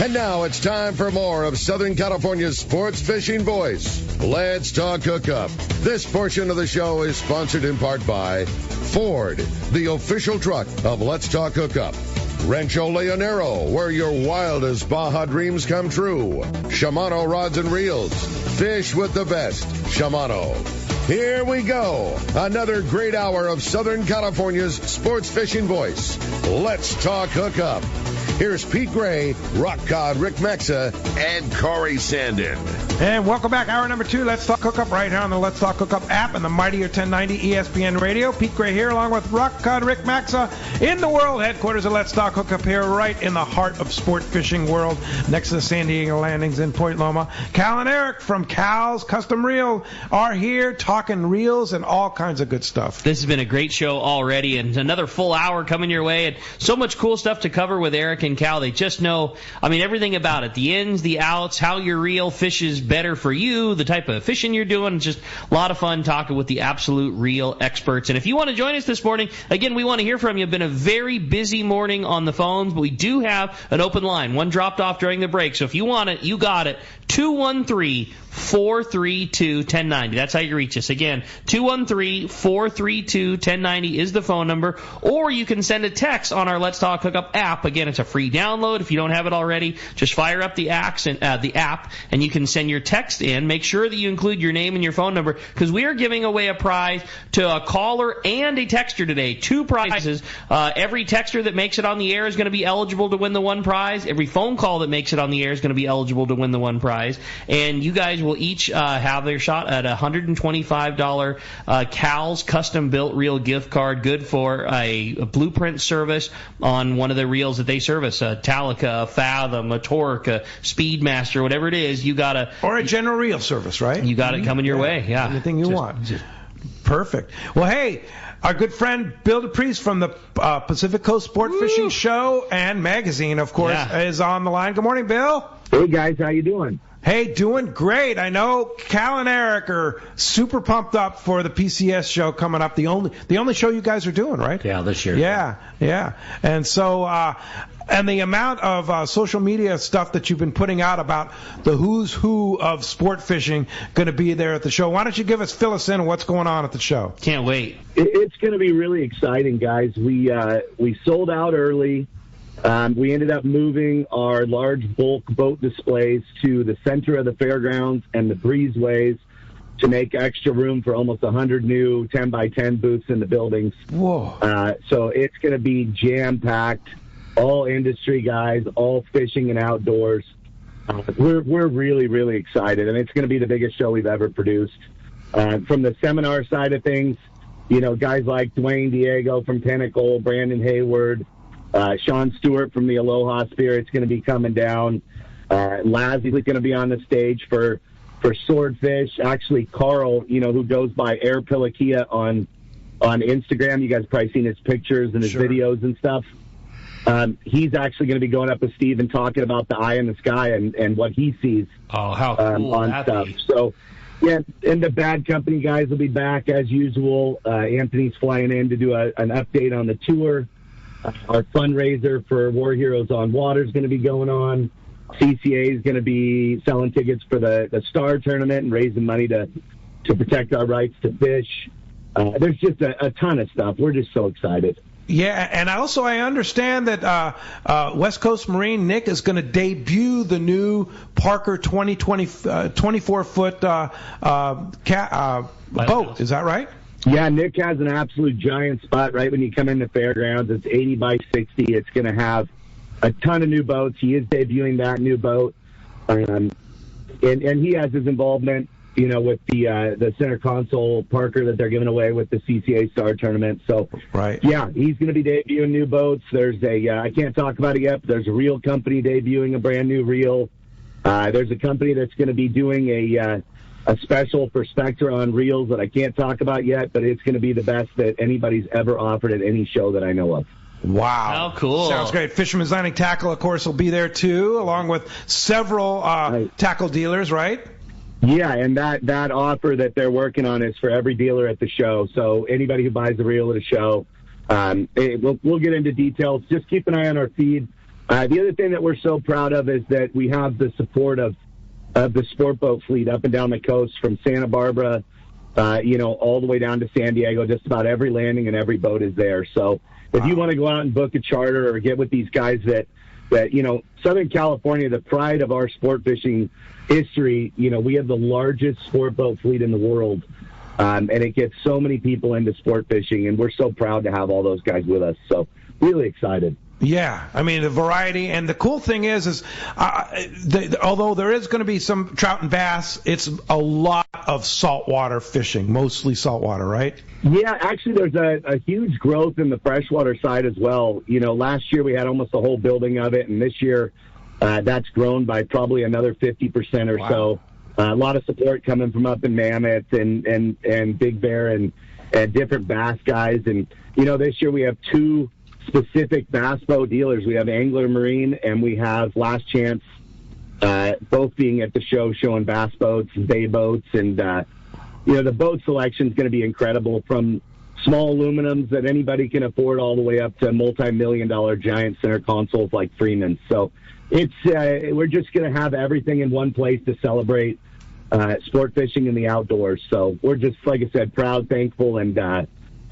And now it's time for more of Southern California's sports fishing voice. Let's talk hookup. This portion of the show is sponsored in part by Ford, the official truck of Let's Talk Hookup. Rancho Leonero, where your wildest Baja dreams come true. Shimano Rods and Reels. Fish with the best. Shimano. Here we go. Another great hour of Southern California's sports fishing voice. Let's talk hookup. Here's Pete Gray, Rock God Rick Mexa, and Corey Sandin. And welcome back. Hour number 2, Let's Talk Hookup, right here on the Let's Talk Hookup app and the Mightier 1090 ESPN Radio. Pete Gray here, along with Rock God Rick Mexa, in the world headquarters of Let's Talk Hookup here, right in the heart of sport fishing world, next to the San Diego Landings in Point Loma. Cal and Eric from Cal's Custom Reel are here talking reels and all kinds of good stuff. This has been a great show already, and another full hour coming your way, and so much cool stuff to cover with Eric and Cal. They just know, everything about it. The ins, the outs, how your reel fishes better for you, the type of fishing you're doing. It's just a lot of fun talking with the absolute reel experts. And if you want to join us this morning, again, we want to hear from you. It's been a very busy morning on the phones, but we do have an open line. One dropped off during the break, so if you want it, you got it. 213-432-1090. That's how you reach us. Again, 213-432-1090 is the phone number. Or you can send a text on our Let's Talk Hookup app. Again, it's a free download. If you don't have it already, just fire up the app, and you can send your text in. Make sure that you include your name and your phone number, because we are giving away a prize to a caller and a texter today. 2 prizes. Every texter that makes it on the air is going to be eligible to win the one prize. Every phone call that makes it on the air is going to be eligible to win the one prize. And you guys will each have their shot at a $125 Cal's custom-built reel gift card, good for a blueprint service on one of the reels that they service, a Talica, a Fathom, a Torque, a Speedmaster, whatever it is. You got to... Or a general reel service, right? You got it coming your way, yeah. Anything you want. Perfect. Well, hey, our good friend Bill DePriest from the Pacific Coast Sport Fishing Show and Magazine, of course, is on the line. Good morning, Bill. Hey, guys. How you doing? Hey, doing great. I know Cal and Eric are super pumped up for the PCS show coming up. The only show you guys are doing, right? Yeah, this year. Yeah. And so, and the amount of social media stuff that you've been putting out about the who's who of sport fishing going to be there at the show. Why don't you fill us in on what's going on at the show? Can't wait. It's going to be really exciting, guys. We sold out early. We ended up moving our large bulk boat displays to the center of the fairgrounds and the breezeways to make extra room for almost 100 new 10x10 booths in the buildings. Whoa. So it's going to be jam-packed, all industry guys, all fishing and outdoors. We're really, really excited, and it's going to be the biggest show we've ever produced. From the seminar side of things, guys like Dwayne Diego from Pinnacle, Brandon Hayward, Sean Stewart from the Aloha Spirit's going to be coming down. Lazzie's going to be on the stage for Swordfish. Actually, Carl, who goes by Air Pilikia on Instagram. You guys probably seen his pictures and his videos and stuff. He's actually going to be going up with Steve and talking about the eye in the sky and what he sees. Oh, how cool on stuff. So, yeah, and the Bad Company guys will be back as usual. Anthony's flying in to do an update on the tour. Our fundraiser for War Heroes on Water is going to be going on. CCA is going to be selling tickets for the Star Tournament and raising money to protect our rights to fish. There's just a ton of stuff. We're just so excited. Yeah, and I understand that West Coast Marine Nick is going to debut the new Parker 24-foot boat. Is that right? Yeah, Nick has an absolute giant spot right when you come in the fairgrounds. It's 80 by 60. It's going to have a ton of new boats. He is debuting that new boat. And he has his involvement, with the center console Parker that they're giving away with the CCA Star Tournament. So, right. Yeah, he's going to be debuting new boats. There's I can't talk about it yet, but there's a reel company debuting a brand new reel. There's a company that's going to be doing a special for Spectra on reels that I can't talk about yet, but it's going to be the best that anybody's ever offered at any show that I know of. Wow. How cool. Sounds great. Fisherman's Landing Tackle, of course, will be there too, along with several tackle dealers, right? Yeah, and that offer that they're working on is for every dealer at the show. So anybody who buys a reel at a show, we'll get into details. Just keep an eye on our feed. The other thing that we're so proud of is that we have the support of the sport boat fleet up and down the coast from Santa Barbara, all the way down to San Diego. Just about every landing and every boat is there. So if you want to go out and book a charter or get with these guys that Southern California, the pride of our sport fishing history, we have the largest sport boat fleet in the world. And it gets so many people into sport fishing, and we're so proud to have all those guys with us. So really excited. Yeah, I mean, the variety, and the cool thing is although there is going to be some trout and bass, it's a lot of saltwater fishing, mostly saltwater, right? Yeah, actually, there's a huge growth in the freshwater side as well. Last year we had almost the whole building of it, and this year that's grown by probably another 50% or so. A lot of support coming from up in Mammoth and Big Bear and different bass guys. And, this year we have two specific bass boat dealers. We have Angler Marine and we have Last Chance, both being at the show showing bass boats and bay boats. And, the boat selection is going to be incredible, from small aluminums that anybody can afford all the way up to multi-million-dollar giant center consoles like Freeman's. So we're just going to have everything in one place to celebrate sport fishing in the outdoors. So we're just, like I said, proud, thankful, and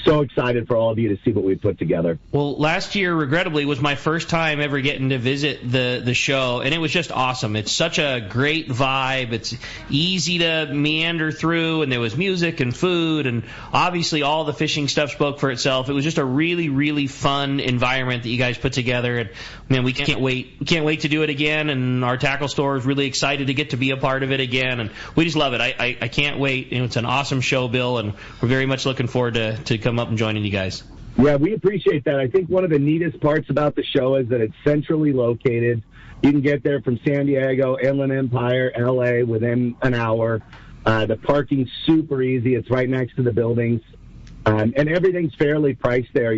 so excited for all of you to see what we put together. Well, last year, regrettably, was my first time ever getting to visit the show, and it was just awesome. It's such a great vibe. It's easy to meander through, and there was music and food, and obviously all the fishing stuff spoke for itself. It was just a really, really fun environment that you guys put together, and man, we can't wait. We can't wait to do it again, and our tackle store is really excited to get to be a part of it again, and we just love it. I can't wait. It's an awesome show, Bill, and we're very much looking forward to come up and joining you guys. Yeah, we appreciate that. I think one of the neatest parts about the show is that it's centrally located. You can get there from San Diego, Inland Empire, LA within an hour. The parking's super easy. It's right next to the buildings. And everything's fairly priced there.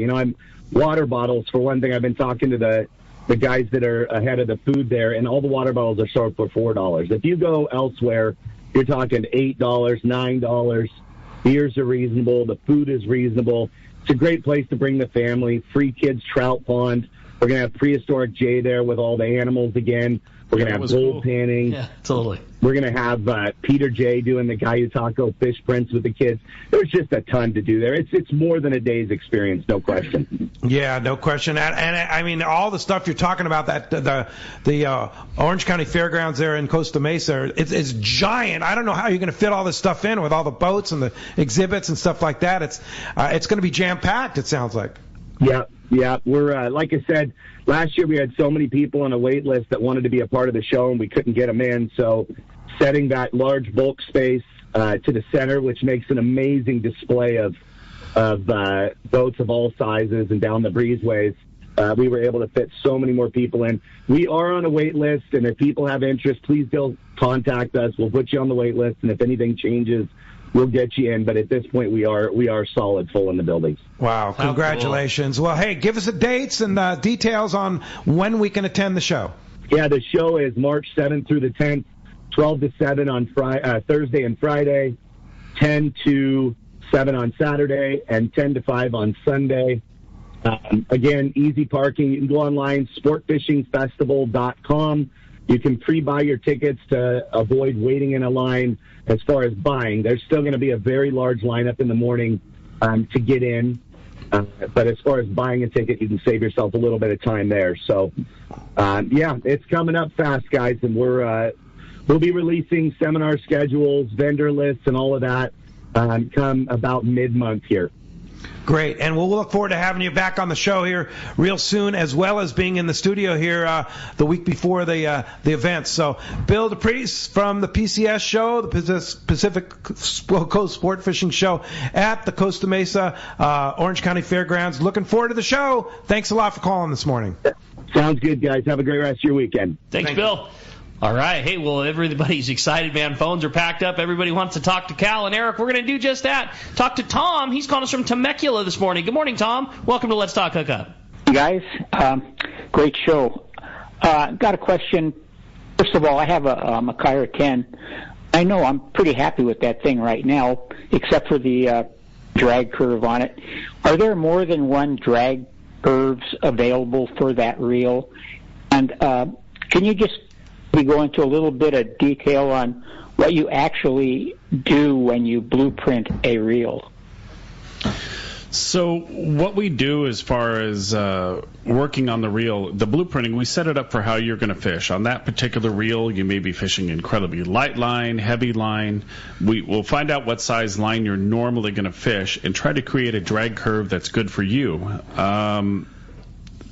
Water bottles, for one thing, I've been talking to the guys that are ahead of the food there, and all the water bottles are sold for $4. If you go elsewhere, you're talking $8, $9. Beers are reasonable. The food is reasonable. It's a great place to bring the family. Free kids trout pond. We're going to have prehistoric Jay there with all the animals again. We're going to have bull panning. Yeah, totally. We're going to have Peter J doing the Guyutaco fish prints with the kids. There's just a ton to do there. It's more than a day's experience, no question. Yeah, no question. And I mean, all the stuff you're talking about, that the Orange County Fairgrounds there in Costa Mesa, it's giant. I don't know how you're going to fit all this stuff in with all the boats and the exhibits and stuff like that. It's going to be jam-packed, it sounds like. Yeah. We're like I said, last year we had so many people on a wait list that wanted to be a part of the show, and we couldn't get them in. So setting that large bulk space to the center, which makes an amazing display of boats of all sizes and down the breezeways, we were able to fit so many more people in. We are on a wait list, and if people have interest, please do contact us. We'll put you on the wait list, and if anything changes, we'll get you in. But at this point, we are solid full in the buildings. Wow, congratulations. Cool. Well, hey, give us the dates and details on when we can attend the show. Yeah, the show is March 7th through the 10th, 12 to 7 on Thursday and Friday, 10 to 7 on Saturday, and 10 to 5 on Sunday. Again, easy parking. You can go online, sportfishingfestival.com. You can pre-buy your tickets to avoid waiting in a line. As far as buying, there's still going to be a very large lineup in the morning to get in. But as far as buying a ticket, you can save yourself a little bit of time there. So, it's coming up fast, guys, and we'll be releasing seminar schedules, vendor lists, and all of that come about mid-month here. Great, and we'll look forward to having you back on the show here real soon, as well as being in the studio here the week before the event. So, Bill DePriest from the PCS show, the Pacific Coast Sport Fishing Show at the Costa Mesa Orange County Fairgrounds. Looking forward to the show. Thanks a lot for calling this morning. Sounds good, guys. Have a great rest of your weekend. Thanks, Bill. All right. Hey, well, everybody's excited, man. Phones are packed up. Everybody wants to talk to Cal and Eric. We're going to do just that. Talk to Tom. He's calling us from Temecula this morning. Good morning, Tom. Welcome to Let's Talk Hookup. Hey, guys. Great show. Got a question. First of all, I have a Makaira 10. I know I'm pretty happy with that thing right now, except for the drag curve on it. Are there more than one drag curves available for that reel? And can you just go into a little bit of detail on what you actually do when you blueprint a reel? So what we do as far as working on the reel, the blueprinting, we set it up for how you're going to fish. On that particular reel, you may be fishing incredibly light line, heavy line. We'll find out what size line you're normally going to fish and try to create a drag curve that's good for you.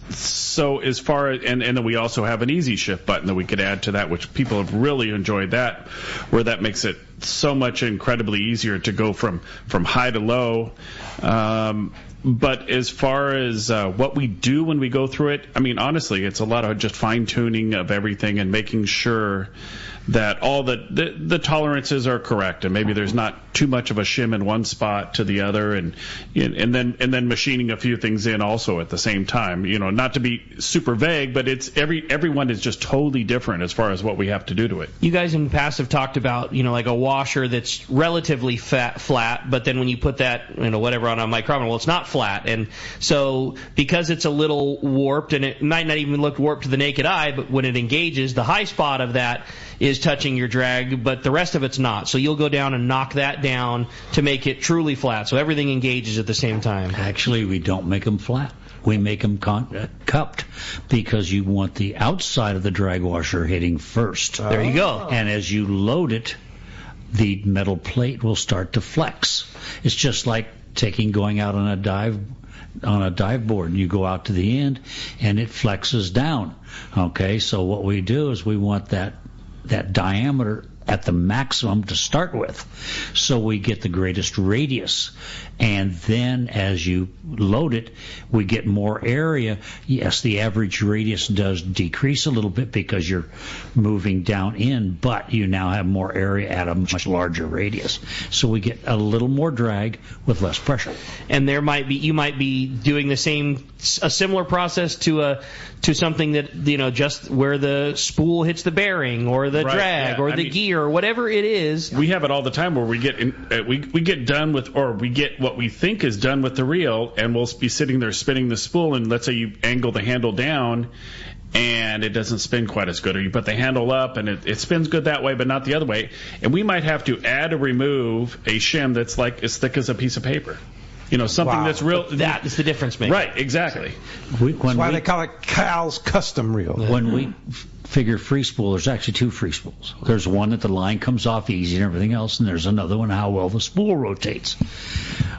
So as far as, and then we also have an easy shift button that we could add to that, which people have really enjoyed that, where that makes it so much incredibly easier to go from high to low. But as far as what we do when we go through it, I mean, honestly, it's a lot of just fine-tuning of everything and making sure that all the tolerances are correct, and maybe there's not too much of a shim in one spot to the other, and then machining a few things in also at the same time. You know, not to be super vague, but it's everyone is just totally different as far as what we have to do to it. You guys in the past have talked about, you know, like a washer that's relatively flat, but then when you put that, you know, whatever on a micrometer, well, it's not flat, and so because it's a little warped, and it might not even look warped to the naked eye, but when it engages, the high spot of that is touching your drag, but the rest of it's not. So you'll go down and knock that down to make it truly flat, so everything engages at the same time. Actually, we don't make them flat. We make them cupped because you want the outside of the drag washer hitting first. There you go. And as you load it, the metal plate will start to flex. It's just like going out on a dive board, and you go out to the end and it flexes down. Okay, so what we do is we want that diameter at the maximum to start with, so we get the greatest radius. And then as you load it, we get more area. Yes, the average radius does decrease a little bit because you're moving down in, but you now have more area at a much larger radius. So we get a little more drag with less pressure. And you might be doing a similar process to something that, you know, just where the spool hits the bearing or the drag or the gear or whatever it is. We have it all the time where we get done with, or we get what we think is done with the reel, and we'll be sitting there spinning the spool, and let's say you angle the handle down and it doesn't spin quite as good, or you put the handle up and it spins good that way but not the other way, and we might have to add or remove a shim that's like as thick as a piece of paper. You know, something that's real. That is the difference maker. Right, exactly. That's why they call it Cal's custom reel. When we figure free spool, there's actually two free spools. There's one that the line comes off easy and everything else, and there's another one how well the spool rotates.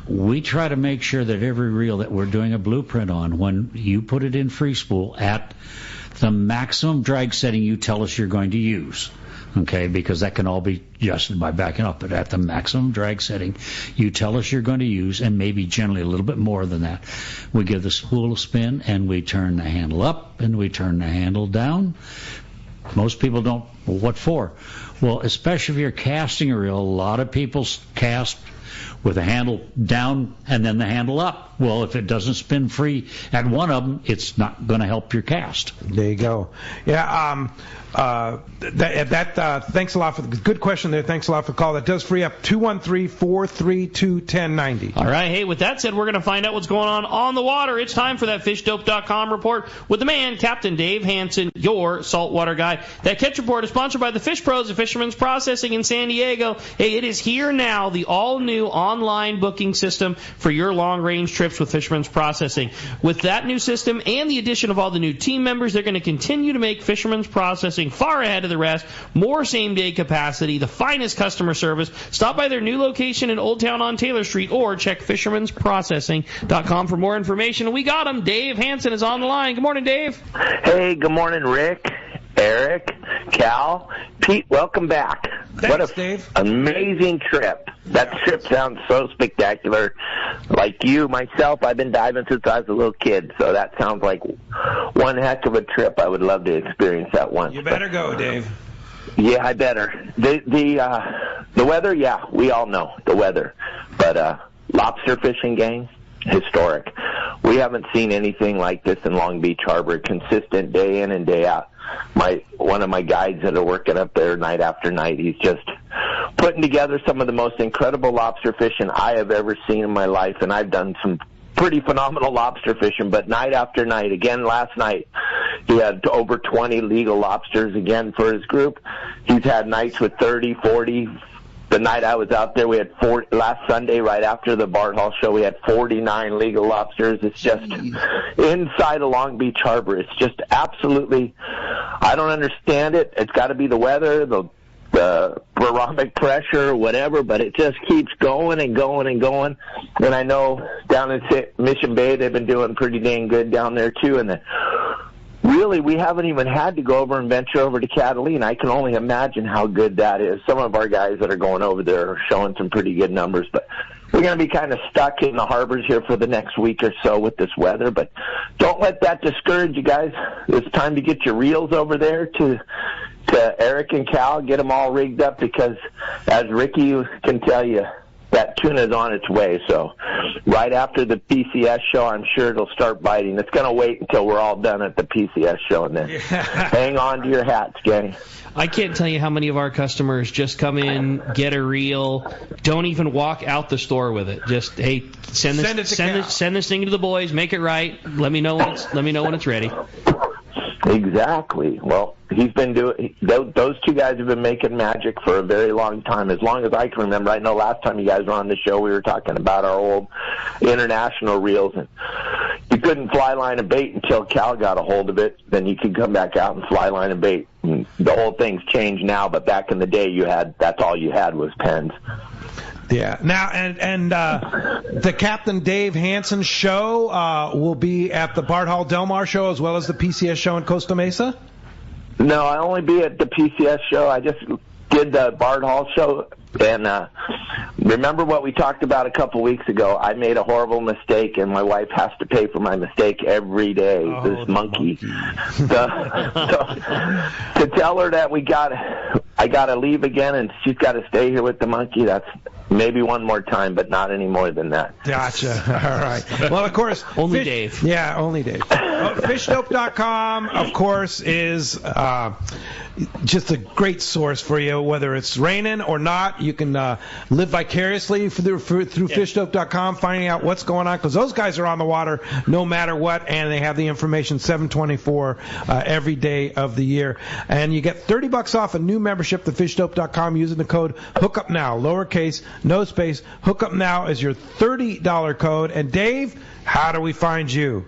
We try to make sure that every reel that we're doing a blueprint on, when you put it in free spool at the maximum drag setting you tell us you're going to use, okay, because that can all be adjusted by backing up, but at the maximum drag setting you tell us you're going to use, and maybe generally a little bit more than that, we give the spool a spin and we turn the handle up and we turn the handle down. Most people don't. Well, what for? Well, especially if you're casting a reel, a lot of people cast with the handle down and then the handle up. Well, if it doesn't spin free at one of them, it's not going to help your cast. There you go. Yeah, thanks a lot for the good question there. Thanks a lot for the call. That does free up 213-432-1090. All right. Hey, with that said, we're going to find out what's going on the water. It's time for that FishDope.com report with the man, Captain Dave Hansen, your saltwater guy. That catch report is sponsored by the Fish Pros of Fisherman's Processing in San Diego. Hey, it is here now, the all-new online booking system for your long-range trips with Fisherman's Processing. With that new system and the addition of all the new team members, they're going to continue to make Fisherman's Processing far ahead of the rest. More same-day capacity, the finest customer service. Stop by their new location in Old Town on Taylor Street or check fishermansprocessing.com for more information. We got him. Dave Hansen is on the line. Good morning, Dave. Hey, good morning, Rick, Eric, Cal, Pete. Welcome back. Thanks, what Dave. Amazing trip. That trip sounds so spectacular. Like you, myself, I've been diving since I was a little kid, so that sounds like one heck of a trip. I would love to experience that once. You better go, Dave. Yeah, I better. The weather, yeah, we all know the weather. But lobster fishing, gang, historic. We haven't seen anything like this in Long Beach Harbor, consistent day in and day out. One of my guides that are working up there night after night, he's just putting together some of the most incredible lobster fishing I have ever seen in my life, and I've done some pretty phenomenal lobster fishing, but night after night, again last night, He had over 20 legal lobsters again for his group. He's had nights with 30, 40. The night I was out there, we had last Sunday, right after the Bart Hall show, we had 49 legal lobsters. It's just inside of Long Beach Harbor. It's just absolutely, I don't understand it. It's got to be the weather, the barometric pressure, whatever, but it just keeps going and going and going. And I know down in Mission Bay, they've been doing pretty dang good down there, too. And really, we haven't even had to go over and venture over to Catalina. I can only imagine how good that is. Some of our guys that are going over there are showing some pretty good numbers, but we're going to be kind of stuck in the harbors here for the next week or so with this weather. But don't let that discourage you guys. It's time to get your reels over there to Eric and Cal, get them all rigged up, because as Ricky can tell you, that tuna is on its way. So right after the PCS show, I'm sure it'll start biting. It's going to wait until we're all done at the PCS show, and then hang on to your hats, gang. I can't tell you how many of our customers just come in, get a reel, don't even walk out the store with it. Just, hey, send this thing to the boys, make it right. Let me know when it's ready. Exactly. Well, he's been doing. Those two guys have been making magic for a very long time, as long as I can remember. I know last time you guys were on the show, we were talking about our old international reels, and you couldn't fly line and bait until Cal got a hold of it. Then you could come back out and fly line and bait. And the whole thing's changed now, but back in the day, that's all you had was pens. Yeah. Now, and the Captain Dave Hansen show will be at the Bart Hall Del Mar show as well as the PCS show in Costa Mesa? No, I'll only be at the PCS show. I just did the Bart Hall show. And remember what we talked about a couple weeks ago? I made a horrible mistake, and my wife has to pay for my mistake every day. This monkey. To tell her that I got to leave again, and she's got to stay here with the monkey, that's maybe one more time, but not any more than that. Gotcha. All right. Well, of course. Only Dave. Yeah, only Dave. Fishdope.com, of course, is just a great source for you, whether it's raining or not. You can live vicariously through Fishdope.com, finding out what's going on, because those guys are on the water no matter what, and they have the information 7/24 every day of the year. And you get $30 off a new membership to Fishdope.com using the code HookUpNow, lowercase, no space. HookUpNow is your $30 code. And Dave, how do we find you?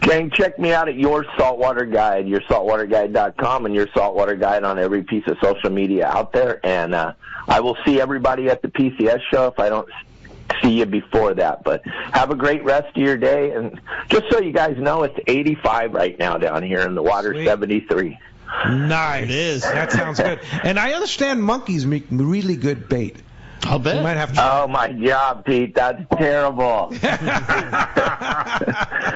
Gang, check me out at Your Saltwater Guide, yoursaltwaterguide.com, and Your Saltwater Guide on every piece of social media out there. And I will see everybody at the PCS show if I don't see you before that. But have a great rest of your day. And just so you guys know, it's 85 right now down here, and the water's 73. Nice. It is. That sounds good. And I understand monkeys make really good bait. I'll bet. You might have to... Oh, my God, Pete, that's terrible.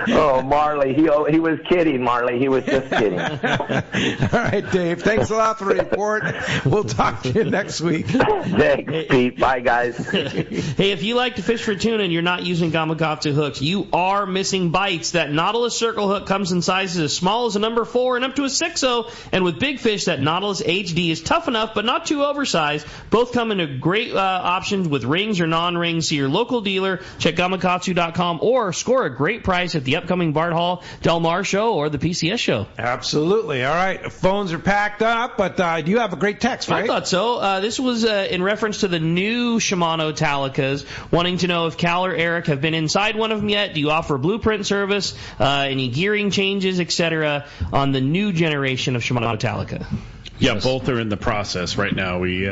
Oh, Marley, he was kidding, Marley. He was just kidding. All right, Dave. Thanks a lot for the report. We'll talk to you next week. Thanks, Pete. Bye, guys. Hey, if you like to fish for tuna and you're not using Gamakatsu hooks, you are missing bites. That Nautilus Circle hook comes in sizes as small as a number 4 and up to a 6/0. And with big fish, that Nautilus HD is tough enough but not too oversized. Both come in a great options with rings or non-rings. See your local dealer. Check Gamakatsu.com or score a great price at the upcoming Bart Hall Del Mar show or the PCS show. Absolutely. All right. Phones are packed up, but you have a great text, right? I thought so. This was in reference to the new Shimano Talicas, wanting to know if Cal or Eric have been inside one of them yet. Do you offer blueprint service, any gearing changes, etc. on the new generation of Shimano Talica? Yeah, both are in the process right now. We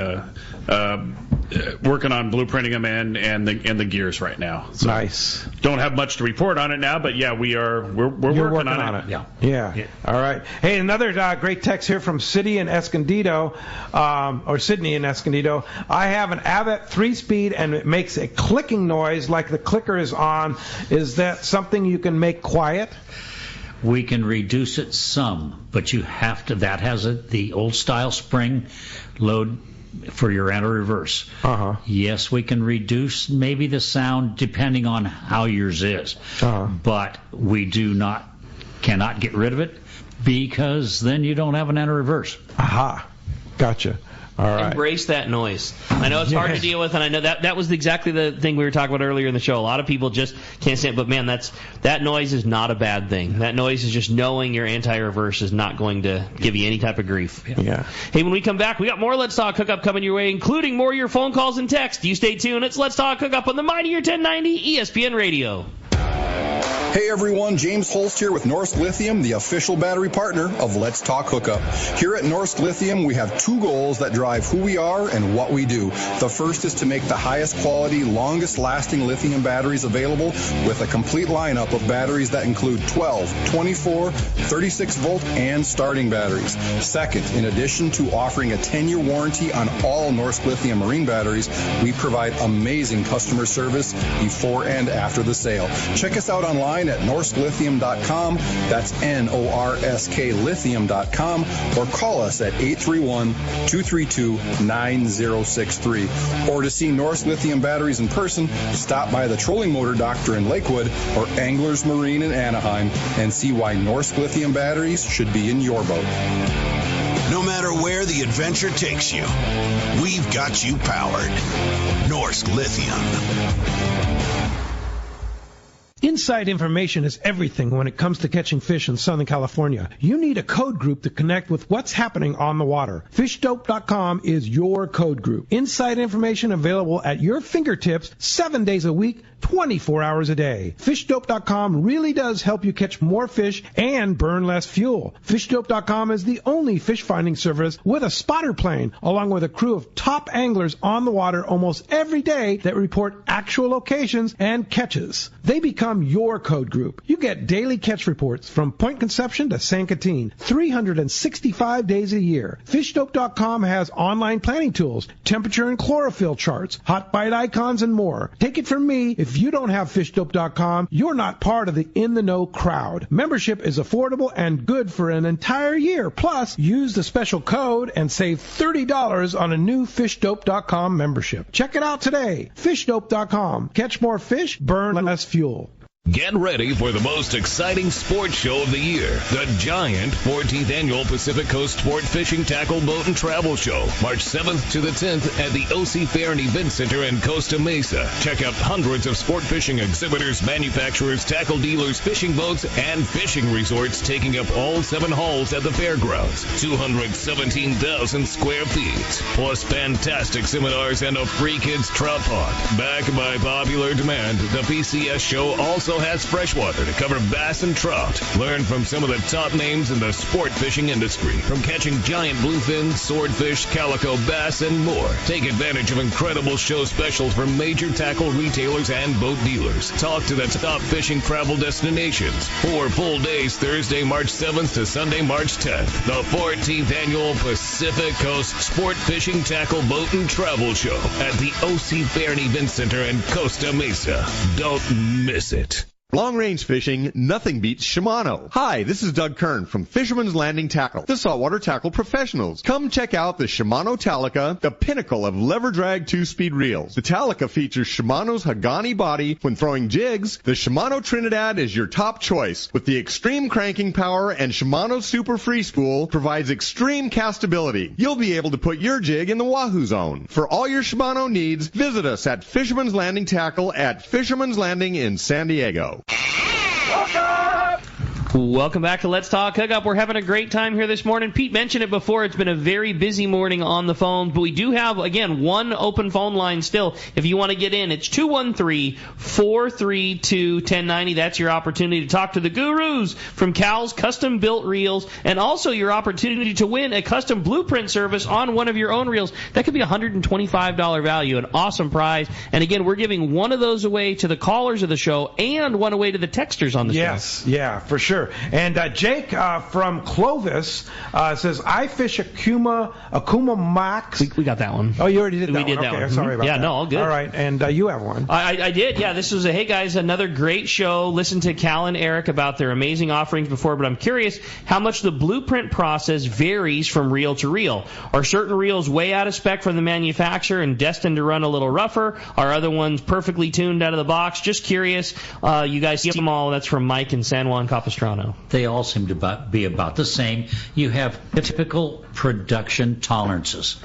working on blueprinting them and the gears right now. So nice. Don't have much to report on it now, but yeah, we're working on it. Yeah. All right. Hey, another great text here from Sydney in Escondido. I have an Abbott 3-speed and it makes a clicking noise like the clicker is on. Is that something you can make quiet? We can reduce it some, but you have to. That has the old style spring load for your anti-reverse. Yes, we can reduce maybe the sound depending on how yours is, but we cannot get rid of it because then you don't have an anti-reverse. Gotcha. All right. Embrace that noise. I know it's hard to deal with, and I know that was exactly the thing we were talking about earlier in the show. A lot of people just can't stand it, but man, that noise is not a bad thing. That noise is just knowing your anti-reverse is not going to give you any type of grief. Yeah. Hey, when we come back, we got more Let's Talk Hookup coming your way, including more of your phone calls and texts. You stay tuned. It's Let's Talk Hookup on the Mightier 1090 ESPN Radio. Hey everyone, James Holst here with Norsk Lithium, the official battery partner of Let's Talk Hookup. Here at Norsk Lithium, we have two goals that drive who we are and what we do. The first is to make the highest quality, longest lasting lithium batteries available with a complete lineup of batteries that include 12, 24, 36 volt, and starting batteries. Second, in addition to offering a 10-year warranty on all Norsk Lithium marine batteries, we provide amazing customer service before and after the sale. Check us out online at norsklithium.com. That's NORSK lithium.com, or call us at 831-232-9063. Or to see Norsk Lithium batteries in person, stop by the Trolling Motor Doctor in Lakewood or Anglers Marine in Anaheim and see why Norsk Lithium batteries should be in your boat. No matter where the adventure takes you, we've got you powered. Norsk Lithium. Inside information is everything when it comes to catching fish in Southern California. You need a code group to connect with what's happening on the water. FishDope.com is your code group. Inside information available at your fingertips 7 days a week, 24 hours a day. FishDope.com really does help you catch more fish and burn less fuel. FishDope.com is the only fish finding service with a spotter plane, along with a crew of top anglers on the water almost every day that report actual locations and catches. They become your code group. You get daily catch reports from Point Conception to San Catine, 365 days a year. FishDope.com has online planning tools, temperature and chlorophyll charts, hot bite icons, and more. Take it from me, if you don't have FishDope.com, you're not part of the in-the-know crowd. Membership is affordable and good for an entire year. Plus, use the special code and save $30 on a new FishDope.com membership. Check it out today. FishDope.com. Catch more fish, burn less fuel. Get ready for the most exciting sports show of the year, the giant 14th Annual Pacific Coast Sport Fishing, Tackle, Boat, and Travel Show, March 7th to the 10th at the OC Fair and Event Center in Costa Mesa. Check out hundreds of sport fishing exhibitors, manufacturers, tackle dealers, fishing boats, and fishing resorts taking up all 7 halls at the fairgrounds, 217,000 square feet, plus fantastic seminars and a free kids trout pond. Backed by popular demand, the PCS show also has freshwater to cover bass and trout. Learn from some of the top names in the sport fishing industry, from catching giant bluefin, swordfish, calico bass, and more. Take advantage of incredible show specials from major tackle retailers and boat dealers. Talk to the top fishing travel destinations. 4 full days, Thursday, March 7th to Sunday, March 10th. The 14th Annual Pacific Coast Sport Fishing, Tackle, Boat, and Travel Show at the OC Fair and Event Center in Costa Mesa. Don't miss it. Long-range fishing, nothing beats Shimano. Hi, this is Doug Kern from Fisherman's Landing Tackle, the saltwater tackle professionals. Come check out the Shimano Talica, the pinnacle of lever drag 2-speed reels. The Talica features Shimano's Hagani body when throwing jigs. The Shimano Trinidad is your top choice. With the extreme cranking power and Shimano's Super Free Spool provides extreme castability. You'll be able to put your jig in the Wahoo zone. For all your Shimano needs, visit us at Fisherman's Landing Tackle at Fisherman's Landing in San Diego. Welcome back to Let's Talk Hookup. We're having a great time here this morning. Pete mentioned it before. It's been a very busy morning on the phone, but we do have, again, one open phone line still. If you want to get in, it's 213-432-1090. That's your opportunity to talk to the gurus from Cal's Custom Built Reels, and also your opportunity to win a custom blueprint service on one of your own reels. That could be a $125 value, an awesome prize. And again, we're giving one of those away to the callers of the show and one away to the texters on the show. Yes, yeah, for sure. And Jake from Clovis says, I fish Akuma Max. We got that one. Oh, you already did that one. We did one. that one. Sorry about that. Yeah, no, all good. All right, and you have one. I did, yeah. This was hey guys, another great show. Listen to Cal and Eric about their amazing offerings before, but I'm curious how much the blueprint process varies from reel to reel. Are certain reels way out of spec from the manufacturer and destined to run a little rougher? Are other ones perfectly tuned out of the box? Just curious. You guys see them all. That's from Mike in San Juan Capistrano. Toronto. They all seem to be about the same. You have typical production tolerances,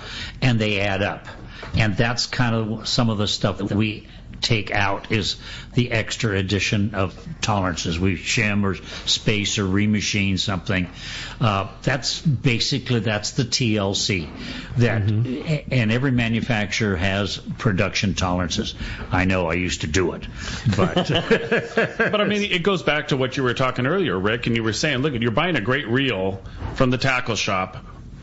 and they add up. And that's kind of some of the stuff that we take out is the extra addition of tolerances. We shim or space or remachine something. That's the TLC. And every manufacturer has production tolerances. I know I used to do it, but but I mean, it goes back to what you were talking earlier, Rick, and you were saying, look, you're buying a great reel from the tackle shop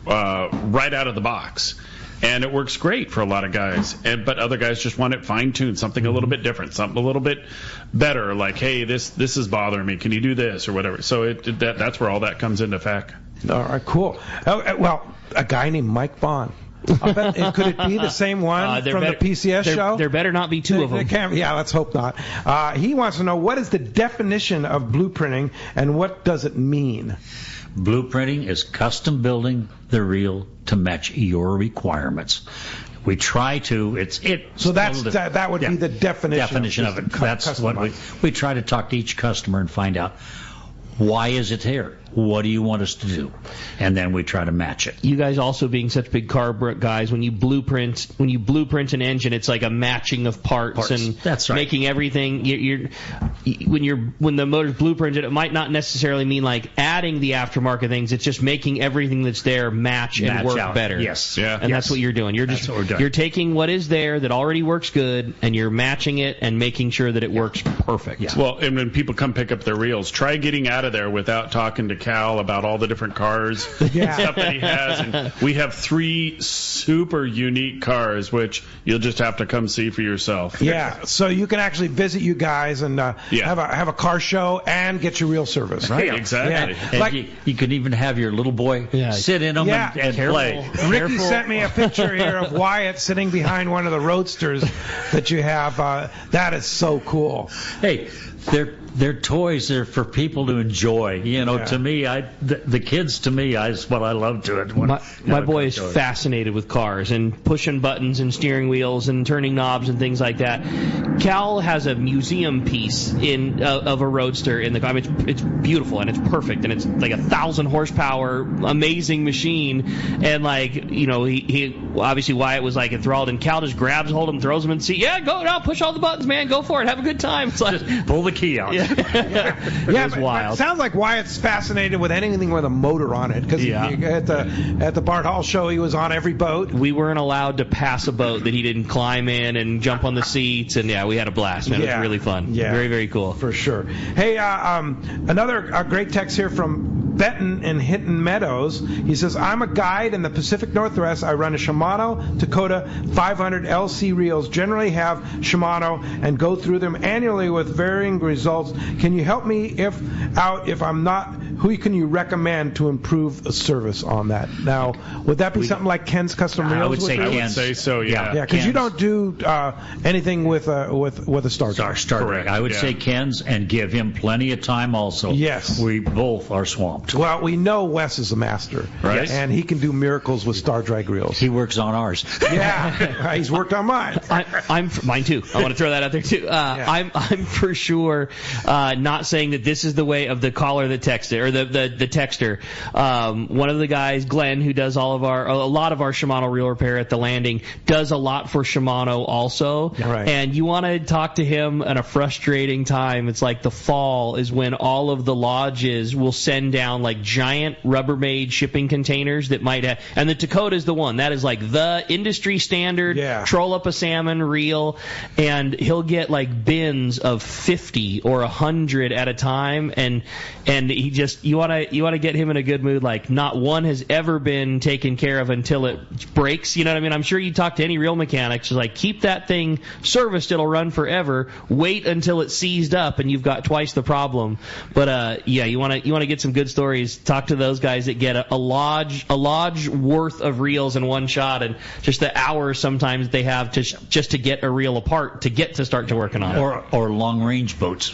right out of the box. And it works great for a lot of guys, but other guys just want it fine-tuned, something a little bit different, something a little bit better, like, hey, this is bothering me, can you do this, or whatever. So that's where all that comes into effect. All right, cool. Well, a guy named Mike Bond. Could it be the same one from the PCS show? There better not be two of them. Yeah, let's hope not. He wants to know, what is the definition of blueprinting, and what does it mean? Blueprinting is custom building the reel to match your requirements. We try to. So that would be the definition of it. That's what we try to talk to each customer and find out, why is it here? What do you want us to do? And then we try to match it. You guys also being such big car guys, when you blueprint an engine, it's like a matching of parts. And that's right. Making everything. When the motor's blueprinted, it might not necessarily mean like adding the aftermarket things. It's just making everything that's there match and work out. better. Yes. Yeah. And that's what you're doing. That's what we're doing. You're taking what is there that already works good, and you're matching it and making sure that it works perfect. Yeah. Well, and when people come pick up their reels, try getting out of there without talking to Cal about all the different cars and stuff that he has. And we have 3 super unique cars, which you'll just have to come see for yourself. Yeah, so you can actually visit you guys and have a car show and get your reel service. Right, exactly. Yeah. And like, you can even have your little boy sit in them and play. Ricky sent me a picture here of Wyatt sitting behind one of the Roadsters that you have. That is so cool. Hey, they're toys. They're for people to enjoy. To me, the kids, to me, is what I love to it. My boy is fascinated with cars and pushing buttons and steering wheels and turning knobs and things like that. Cal has a museum piece of a Roadster in the car. I mean, it's beautiful and it's perfect and it's like 1,000 horsepower, amazing machine. And he obviously Wyatt was like enthralled, and Cal just grabs hold of him, throws him in the seat. Yeah, go now, push all the buttons, man, go for it, have a good time. It's like, just pull the key out. It was wild. It sounds like Wyatt's fascinated with anything with a motor on it, because at the Bart Hall show he was on every boat. We weren't allowed to pass a boat that he didn't climb in and jump on the seats, and we had a blast, man. It was really fun. Yeah, very, very cool. For sure. Hey, another great text here from Benton in Hinton Meadows. He says, I'm a guide in the Pacific Northwest. I run a Shimano Dakota 500 LC reels, generally have Shimano, and go through them annually with varying results. Can you help me if I'm not? Who can you recommend to improve the service on that? Now, would that be something like Ken's Custom Reels? I would say Ken's. I would say so, yeah. Yeah, because you don't do anything with a Star Trek. I would say Ken's, and give him plenty of time also. Yes. We both are swamped. Well, we know Wes is a master. Right. And he can do miracles with Star Drag reels. He works on ours. Yeah. He's worked on mine. I'm mine too. I want to throw that out there too. I'm for sure not saying that this is the way of the caller that texted, or the texter. One of the guys, Glenn, who does a lot of our Shimano reel repair at the landing, does a lot for Shimano also. Right. And you want to talk to him at a frustrating time. It's like the fall is when all of the lodges will send down like giant Rubbermaid shipping containers that might have, and the Dakota is the one that is like the industry standard. Troll up a salmon reel, and he'll get like bins of 50 or 100 at a time, and he just, you want to get him in a good mood. Like, not one has ever been taken care of until it breaks. You know what I mean? I'm sure you talk to any reel mechanic, just like, keep that thing serviced, it'll run forever. Wait until it's seized up and you've got twice the problem. But you want to get some good stories. Talk to those guys that get a lodge worth of reels in one shot, and just the hours sometimes they have just to get a reel apart to start to working on it. Or long range boats.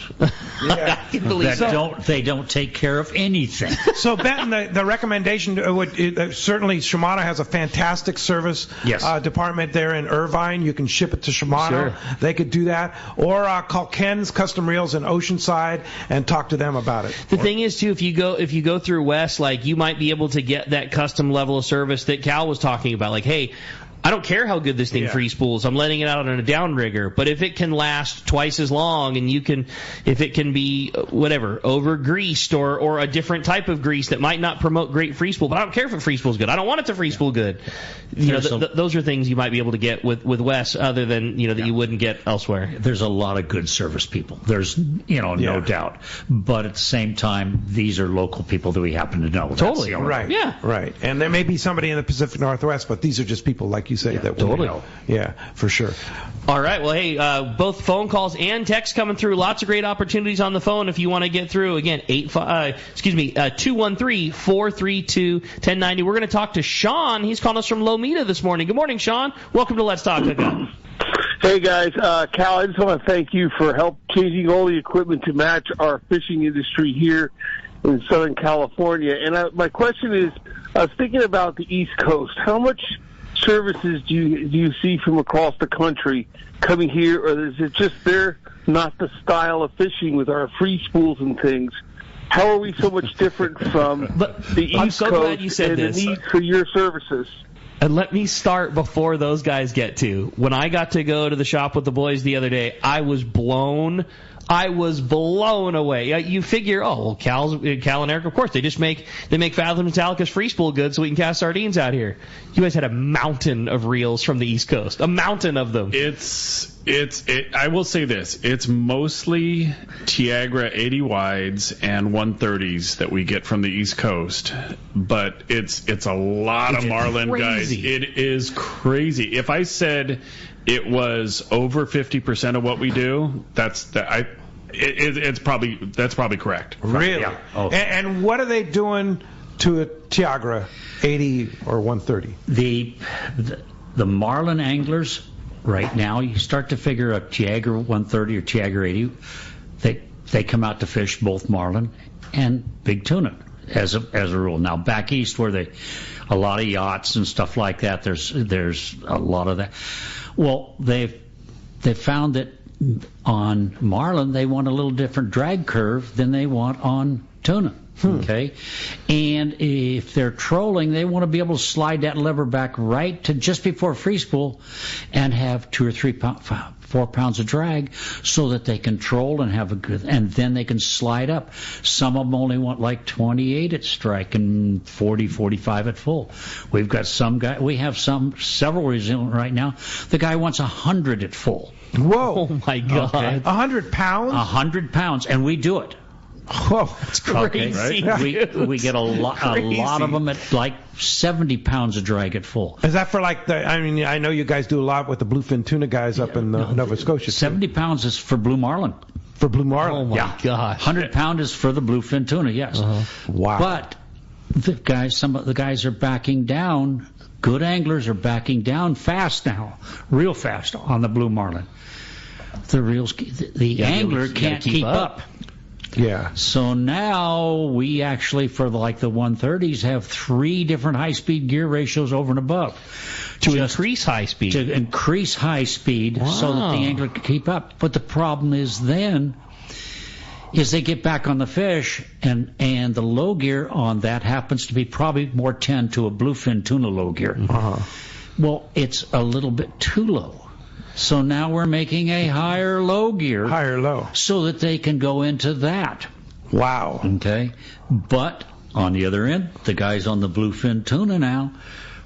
They don't take care of. anything. So, Benton, the recommendation certainly Shimano has a fantastic service department there in Irvine. You can ship it to Shimano. Sure. They could do that. Or call Ken's Custom Reels in Oceanside and talk to them about it. The thing is, too, if you go through West, like, you might be able to get that custom level of service that Cal was talking about. Like, hey, I don't care how good this thing free spools. I'm letting it out on a downrigger. But if it can last twice as long, and if it can be over greased or a different type of grease that might not promote great free spool, but I don't care if it free spools good. I don't want it to free spool good. Those are things you might be able to get with Wes, other than that you wouldn't get elsewhere. There's a lot of good service people. There's no doubt. But at the same time, these are local people that we happen to know. Totally right. Yeah, right. And there may be somebody in the Pacific Northwest, but these are just people like you say that we know. Yeah, for sure. All right. Well, hey, both phone calls and texts coming through. Lots of great opportunities on the phone if you want to get through. Again, 213-432-1090. We're going to talk to Sean. He's calling us from Lomita this morning. Good morning, Sean. Welcome to Let's Talk Hookup. Hey, guys. Cal, I just want to thank you for help changing all the equipment to match our fishing industry here in Southern California. And my question is, I was thinking about the East Coast. How much services do you see from across the country coming here, or is it just they're not the style of fishing with our free spools and things? How are we so much different from the East Coast glad you said and this. the need for your services? And let me start before those guys get to. When I got to go to the shop with the boys the other day, I was blown away. You figure, Cal and Eric, of course, they make Fathom Metallica's free spool good so we can cast sardines out here. You guys had a mountain of reels from the East Coast, a mountain of them. I will say this: it's mostly Tiagra 80 wides and 130s that we get from the East Coast, but it's a lot of Marlin guys. It is crazy. If I said it was over 50% of what we do, that's probably correct. Really? Yeah. Oh. And what are they doing to a Tiagra 80 or 130? The Marlin anglers right now, you start to figure a Tiagra 130 or Tiagra 80, they come out to fish both Marlin and big tuna as a rule. Now back east where a lot of yachts and stuff like that, there's a lot of that. Well, they found that on Marlin they want a little different drag curve than they want on tuna. Okay, and if they're trolling, they want to be able to slide that lever back right to just before free spool and have 2 or 3 4 pounds of drag so that they can troll and have a good, and then they can slide up. Some of them only want like 28 at strike and 40, 45 at full. We've got several resilient right now. The guy wants 100 at full. Whoa! Oh my God! Okay. 100 pounds? 100 pounds, and we do it. Whoa, that's crazy. Right? We get a lot of them at like 70 pounds of drag at full. Is that for I know you guys do a lot with the bluefin tuna guys up in Nova Scotia. 70 pounds is for blue marlin. For blue marlin? Oh my gosh. 100 pound is for the bluefin tuna, yes. Wow. But some of the guys are backing down. Good anglers are backing down fast now, real fast on the blue marlin. The angler can't keep up. Yeah. So now we actually, for the 130s, have 3 different high-speed gear ratios over and above. To increase high speed. To increase high speed so that the angler can keep up. But the problem is they get back on the fish, and the low gear on that happens to be probably more 10 to a bluefin tuna low gear. Well, it's a little bit too low. So now we're making a higher low gear. Higher low. So that they can go into that. Wow. Okay. But on the other end, the guys on the bluefin tuna now,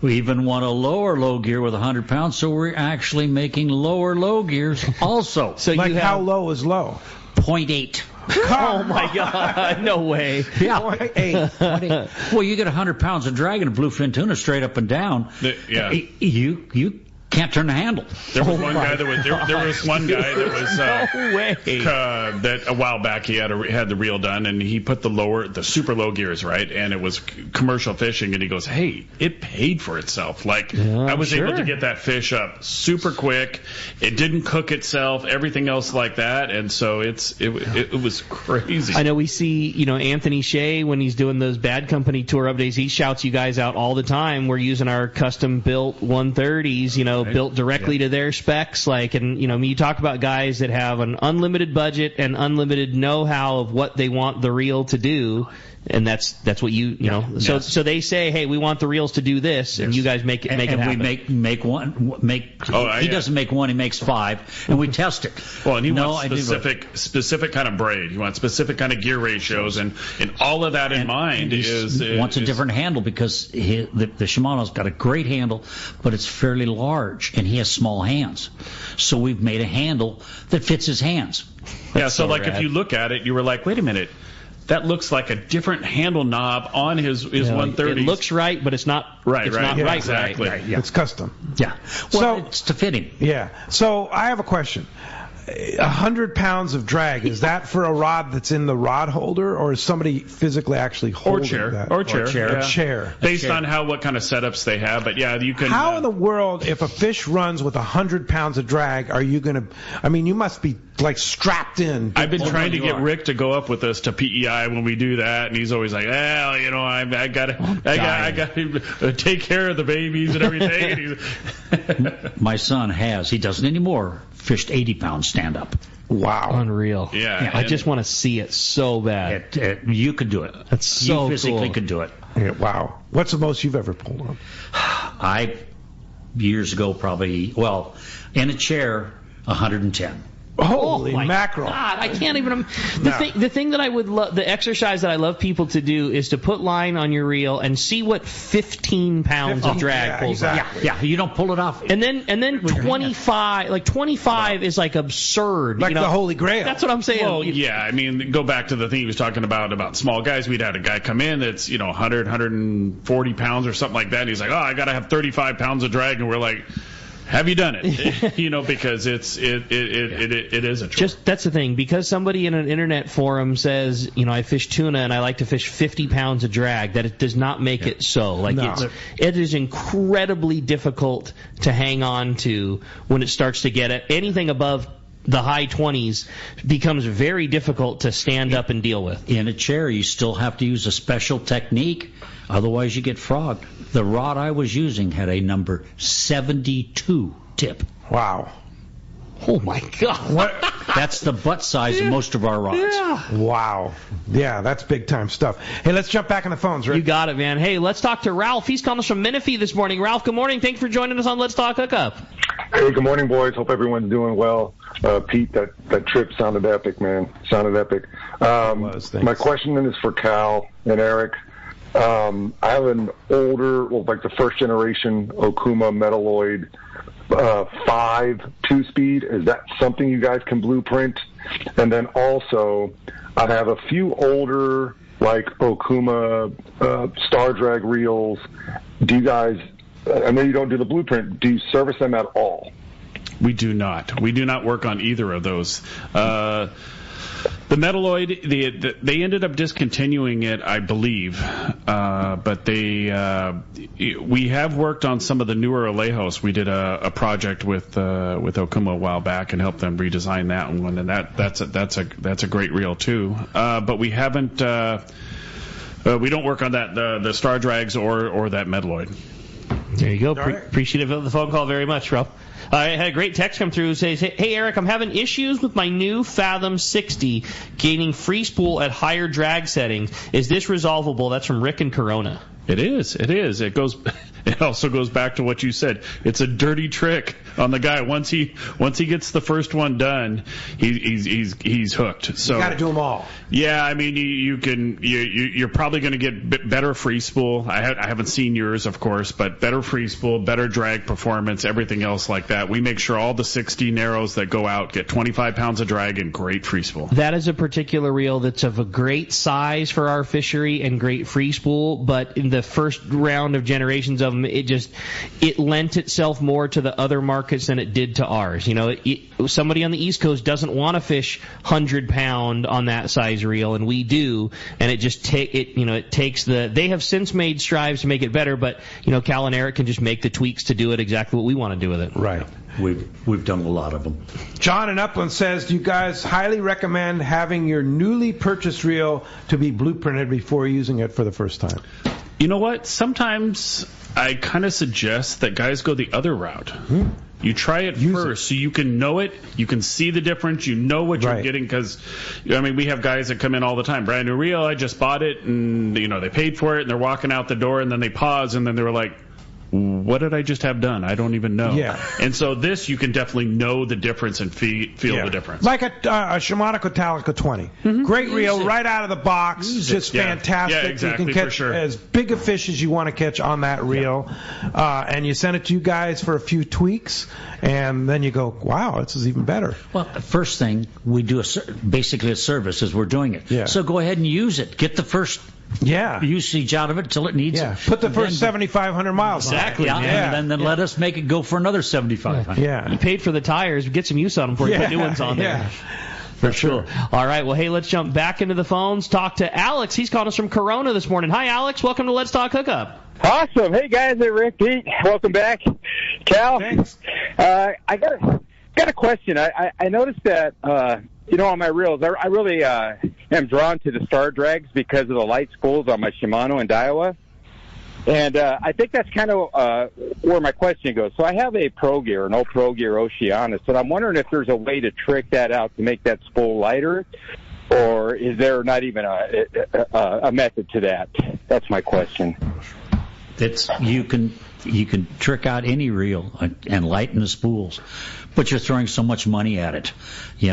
we even want a lower low gear with 100 pounds, so we're actually making lower low gears also. So how low is low? 0.8. Oh my God! No way. Yeah. 0.8. Well, you get 100 pounds of drag in a bluefin tuna straight up and down. Yeah. You can't turn the handle. There was one guy that was there was one guy that was No way. That a while back he had the reel done, and he put the super low gears, right, and it was commercial fishing, and he goes, hey, it paid for itself. Like, I was able to get that fish up super quick. It didn't cook itself, everything else like that, and so it was crazy. I know we see, Anthony Shea when he's doing those Bad Company tour updates, he shouts you guys out all the time. We're using our custom built 130s, built directly to their specs. You talk about guys that have an unlimited budget and unlimited know-how of what they want the reel to do. And that's what So they say, hey, we want the reels to do this, and you guys make it happen. And we make one. He doesn't make one; he makes 5, and we test it. Well, and he wants specific kind of braid. He wants specific kind of gear ratios, and all of that in mind he wants a different handle because the Shimano's got a great handle, but it's fairly large, and he has small hands. So we've made a handle that fits his hands. So if you look at it, you were like, wait a minute. That looks like a different handle knob on his 130. It looks right, but it's not right. It's not right. Exactly. Right. It's custom. Yeah. Well, it's to fit him. Yeah. So I have a question. 100 pounds of drag, is that for a rod that's in the rod holder, or is somebody physically actually holding that? Or chair. A chair. Based on what kind of setups they have. But yeah, you can. How in the world, if a fish runs with 100 pounds of drag, are you going to, you must be like strapped in. I've been trying to get Rick to go up with us to PEI when we do that, and he's always like, I gotta take care of the babies and everything. My son he doesn't anymore, fished 80 pounds stand up. Wow. Unreal. Yeah. I just want to see it so bad. You could do it. That's so You physically cool. could do it. Yeah, wow. What's the most you've ever pulled on? Years ago, probably, in a chair, 110. Holy my mackerel. God, I can't even. The thing that I would love, the exercise that I love people to do is to put line on your reel and see what 15 pounds of drag pulls exactly. Yeah, you don't pull it off. And then 25, 25 is like absurd. Like the Holy Grail. That's what I'm saying. Well, go back to the thing he was talking about small guys. We'd had a guy come in that's, 100, 140 pounds or something like that. And he's like, I got to have 35 pounds of drag. And we're like, have you done it? Because it is a chore. That's the thing, because somebody in an internet forum says, I fish tuna and I like to fish 50 pounds of drag, that it does not make it so. It is incredibly difficult to hang on to when it starts to get anything above the high 20s becomes very difficult to stand up and deal with. In a chair, you still have to use a special technique, otherwise you get frogged. The rod I was using had a number 72 tip. Wow. Oh my God. What? That's the butt size of most of our rods. Yeah. Wow. Yeah, that's big time stuff. Hey, let's jump back on the phones, Rick. You got it, man. Hey, let's talk to Ralph. He's calling us from Menifee this morning. Ralph, good morning. Thanks for joining us on Let's Talk Hookup. Hey, good morning, boys. Hope everyone's doing well. Pete, that trip sounded epic, man. Sounded epic. My question is for Cal and Eric. I have an older, the first generation Okuma Metalloid 5 2-speed. Is that something you guys can blueprint? And then also, I have a few older, Okuma Star Drag reels. Do you guys, I know you don't do the blueprint, do you service them at all? We do not. We do not work on either of those. The Metalloid, they ended up discontinuing it, I believe, but we have worked on some of the newer Alejos. We did a project with Okuma a while back and helped them redesign that one, and that's a great reel too. But we haven't. We don't work on that the Star Drags or that Metalloid. There you go. Appreciative of the phone call very much, Ralph. I had a great text come through. Says, hey, Eric, I'm having issues with my new Fathom 60 gaining free spool at higher drag settings. Is this resolvable? That's from Rick in Corona. It is. It also goes back to what you said. It's a dirty trick on the guy. Once he gets the first one done, he's hooked. So you got to do them all. Yeah, I mean you're probably going to get better free spool. I haven't seen yours, of course, but better free spool, better drag performance, everything else like that. We make sure all the 60 narrows that go out get 25 pounds of drag and great free spool. That is a particular reel that's of a great size for our fishery and great free spool, but in the first round of generations of them, it lent itself more to the other markets than it did to ours. You know, somebody on the East Coast doesn't want to fish 100-pound on that size reel, and we do, and it just takes they have since made strives to make it better, but Cal and Eric can just make the tweaks to do it exactly what we want to do with it. Right. We've done a lot of them. John in Upland says, do you guys highly recommend having your newly purchased reel to be blueprinted before using it for the first time? You know what? Sometimes I kind of suggest that guys go the other route. You try it first so you can know it, you can see the difference, you know what you're getting, because, we have guys that come in all the time, brand new reel, I just bought it, and, they paid for it, and they're walking out the door, and then they pause, and then they were like, what did I just have done? I don't even know. Yeah. And so this, you can definitely know the difference and feel the difference. Like a Shimano Talica 20. Great reel, right out of the box. Just fantastic. Yeah, exactly, you can catch as big a fish as you want to catch on that reel. And you send it to you guys for a few tweaks, and then you go, wow, this is even better. Well, first thing, we do basically a service as we're doing it. Yeah. So go ahead and use it. Get the first usage out of it until it needs it. Put the first 7,500 miles exactly. on it. And then let us make it go for another 7,500. Yeah. You paid for the tires. Get some use on them before you put new ones on there. Yeah. For sure. All right. Well, hey, let's jump back into the phones. Talk to Alex. He's calling us from Corona this morning. Hi, Alex. Welcome to Let's Talk Hookup. Awesome. Hey, guys. Hey, Rick, Pete. Welcome back. Cal. Thanks. I got a question. I noticed that, on my reels, I really am drawn to the star drags because of the light spools on my Shimano and Daiwa. And I think that's kind of where my question goes. So I have a Pro Gear, an old Pro Gear Oceanus, and I'm wondering if there's a way to trick that out to make that spool lighter, or is there not even a method to that? That's my question. You can trick out any reel and lighten the spools, but you're throwing so much money at it.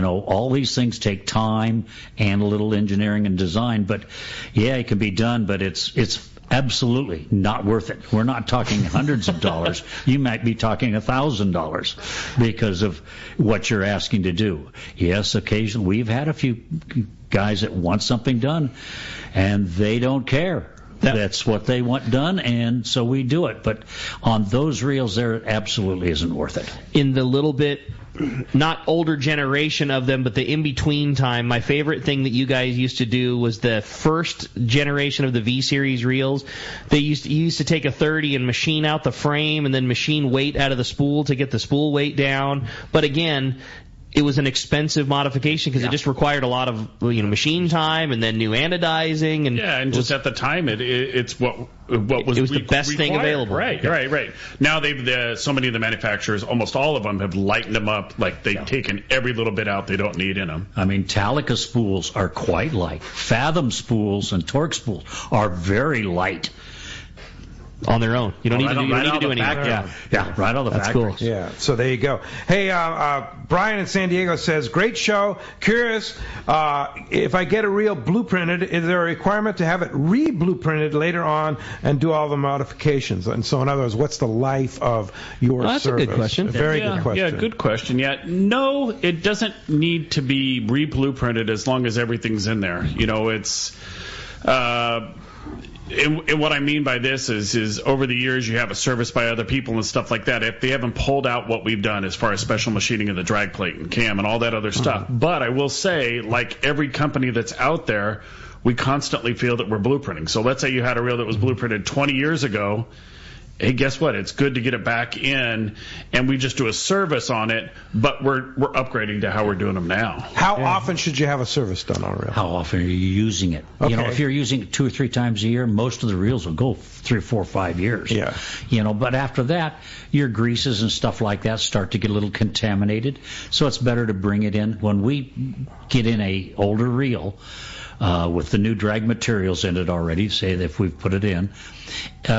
All these things take time and a little engineering and design, but it can be done, but it's absolutely not worth it. We're not talking hundreds of dollars. You might be talking $1,000 because of what you're asking to do. Yes, occasionally we've had a few guys that want something done, and they don't care. That's what they want done, and so we do it. But on those reels there, it absolutely isn't worth it. In the little bit, not older generation of them, but the in-between time, my favorite thing that you guys used to do was the first generation of the V-Series reels. You used to take a 30 and machine out the frame and then machine weight out of the spool to get the spool weight down. But again, it was an expensive modification because it just required a lot of machine time and then new anodizing and just at the time it's what was the best thing available. Right. Now so many of the manufacturers, almost all of them, have lightened them up. Like they've taken every little bit out they don't need in them. Talica spools are quite light. Fathom spools and torque spools are very light. On their own. You don't need to do anything. Yeah, right on the That's factory. Cool. Yeah, so there you go. Hey, Brian in San Diego says, great show. Curious, if I get a reel blueprinted, is there a requirement to have it re-blueprinted later on and do all the modifications? And so, in other words, what's the life of your service? That's a good question. Very good question. Yeah, good question. No, it doesn't need to be re-blueprinted as long as everything's in there. It's... And what I mean by this is over the years you have a service by other people and stuff like that. If they haven't pulled out what we've done as far as special machining of the drag plate and cam and all that other stuff. But I will say, like every company that's out there, we constantly feel that we're blueprinting. So let's say you had a reel that was blueprinted 20 years ago. Hey, guess what? It's good to get it back in, and we just do a service on it, but we're upgrading to how we're doing them now. How often should you have a service done on a reel? How often are you using it? Okay. If you're using it 2 or 3 times a year, most of the reels will go 3 or 4 or 5 years. Yeah. But after that, your greases and stuff like that start to get a little contaminated, so it's better to bring it in. When we get in a older reel, with the new drag materials in it already, say that if we've put it in,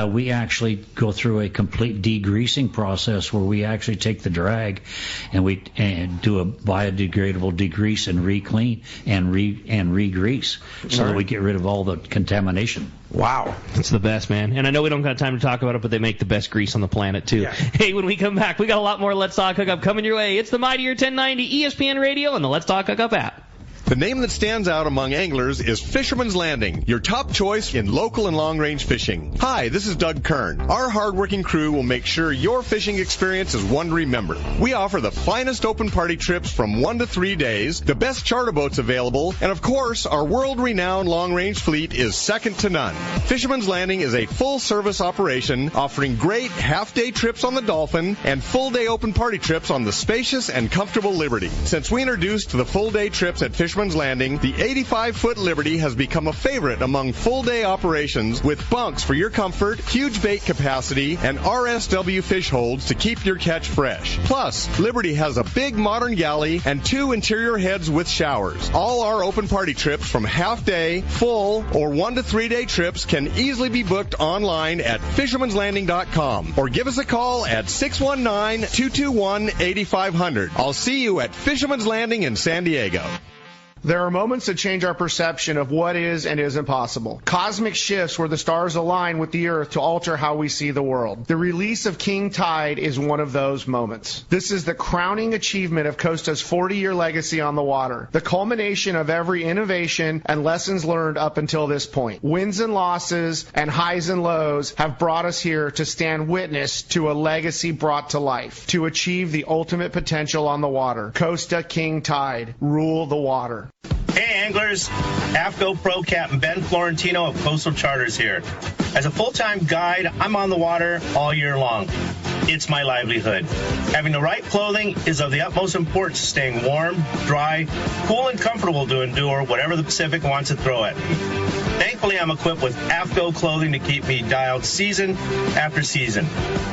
we actually go through a complete degreasing process where we actually take the drag and we do a biodegradable degrease and re-clean and re-grease so that we get rid of all the contamination. Wow. It's the best, man. And I know we don't got time to talk about it, but they make the best grease on the planet, too. Yeah. Hey, when we come back, we got a lot more Let's Talk Hookup coming your way. It's the Mightier 1090 ESPN Radio and the Let's Talk Hookup app. The name that stands out among anglers is Fisherman's Landing, your top choice in local and long-range fishing. Hi, this is Doug Kern. Our hard-working crew will make sure your fishing experience is one to remember. We offer the finest open party trips from 1 to 3 days, the best charter boats available, and of course, our world-renowned long-range fleet is second to none. Fisherman's Landing is a full-service operation offering great half-day trips on the Dolphin and full-day open party trips on the spacious and comfortable Liberty. Since we introduced the full-day trips at Fisherman's Landing, the 85-foot Liberty has become a favorite among full-day operations with bunks for your comfort, huge bait capacity, and RSW fish holds to keep your catch fresh. Plus, Liberty has a big modern galley and 2 interior heads with showers. All our open party trips from half-day, full, or 1 to 3 day trips can easily be booked online at fishermanslanding.com or give us a call at 619-221-8500. I'll see you at Fisherman's Landing in San Diego. There are moments that change our perception of what is and isn't possible. Cosmic shifts where the stars align with the Earth to alter how we see the world. The release of King Tide is one of those moments. This is the crowning achievement of Costa's 40-year legacy on the water, the culmination of every innovation and lessons learned up until this point. Wins and losses and highs and lows have brought us here to stand witness to a legacy brought to life, to achieve the ultimate potential on the water. Costa King Tide, rule the water. Hey anglers, AFCO Pro Captain Ben Florentino of Coastal Charters here. As a full-time guide, I'm on the water all year long. It's my livelihood. Having the right clothing is of the utmost importance to staying warm, dry, cool, and comfortable to endure whatever the Pacific wants to throw at me. Thankfully, I'm equipped with AFCO clothing to keep me dialed season after season.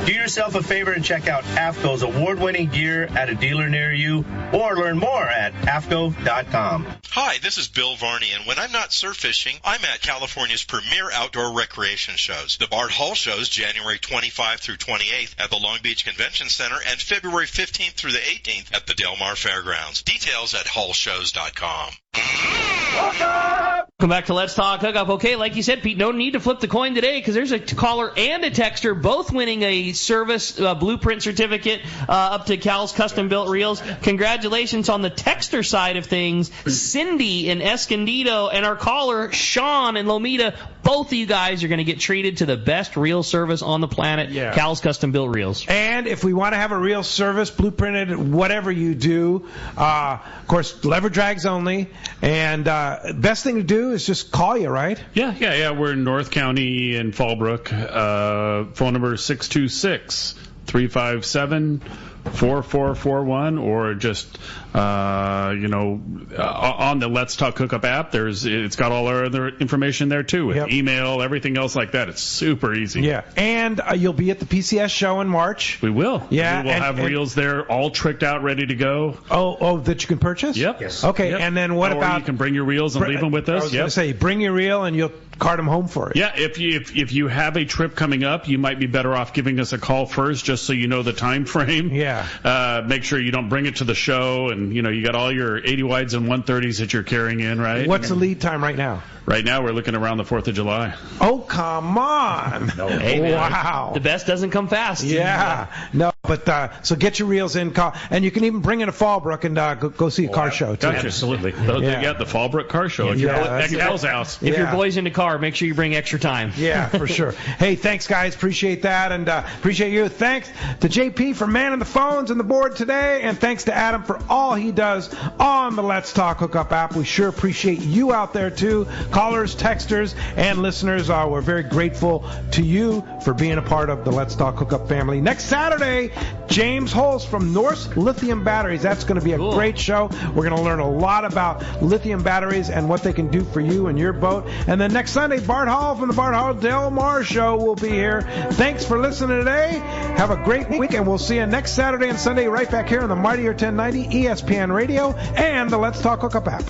Do yourself a favor and check out AFCO's award-winning gear at a dealer near you, or learn more at AFCO.com. Hi, this is Bill Varney, and when I'm not surf fishing, I'm at California's premier outdoor recreation shows. The Bart Hall shows January 25 through 28th at the Long Beach Convention Center and February 15th through the 18th at the Del Mar Fairgrounds. Details at hallshows.com. Welcome back to Let's Talk Hookup. Okay, like you said, Pete, no need to flip the coin today because there's a caller and a texter both winning a service blueprint certificate up to Cal's Custom Built Reels. Congratulations on the texter side of things. Cindy in Escondido and our caller, Sean in Lomita. Both of you guys are going to get treated to the best reel service on the planet, Cal's Custom Built Reels. And if we want to have a reel service, blueprinted, whatever you do, of course, lever drags only. And best thing to do is just call you, right? Yeah. We're in North County in Fallbrook. Phone number 626-357-4441, or just on the Let's Talk Hookup app, it's got all our other information there too, with email, everything else like that. It's super easy. Yeah, and you'll be at the PCS show in March. We will. Yeah, we will have reels there, all tricked out, ready to go. Oh, that you can purchase? Yep. Yes. Okay, yep. And then what about? You can bring your reels and leave them with us. I was going to say, bring your reel and you'll cart them home for it. Yeah, if you have a trip coming up, you might be better off giving us a call first, just so you know the time frame. Yeah. Make sure you don't bring it to the show, and you got all your 80 wides and 130s that you're carrying in, right? What's the lead time right now? Right now, we're looking around the 4th of July. Oh, come on. No, hey, wow. The best doesn't come fast. Yeah. No, but so get your reels in, and you can even bring in a Fallbrook and go see a car show, too. Absolutely. The Fallbrook Car Show. At Cal's house. If your boy's into car, make sure you bring extra time. Yeah, for sure. Hey, thanks, guys. Appreciate that, and appreciate you. Thanks to JP for manning the phones and the board today, and thanks to Adam for all he does on the Let's Talk Hookup app. We sure appreciate you out there, too. Callers, texters, and listeners, we're very grateful to you for being a part of the Let's Talk Hookup family. Next Saturday, James Holst from Norse Lithium Batteries. That's going to be a great show. We're going to learn a lot about lithium batteries and what they can do for you and your boat. And then next Sunday, Bart Hall from the Bart Hall Del Mar Show will be here. Thanks for listening today. Have a great week, and we'll see you next Saturday and Sunday right back here on the Mightier 1090 ESPN Radio and the Let's Talk Hookup app.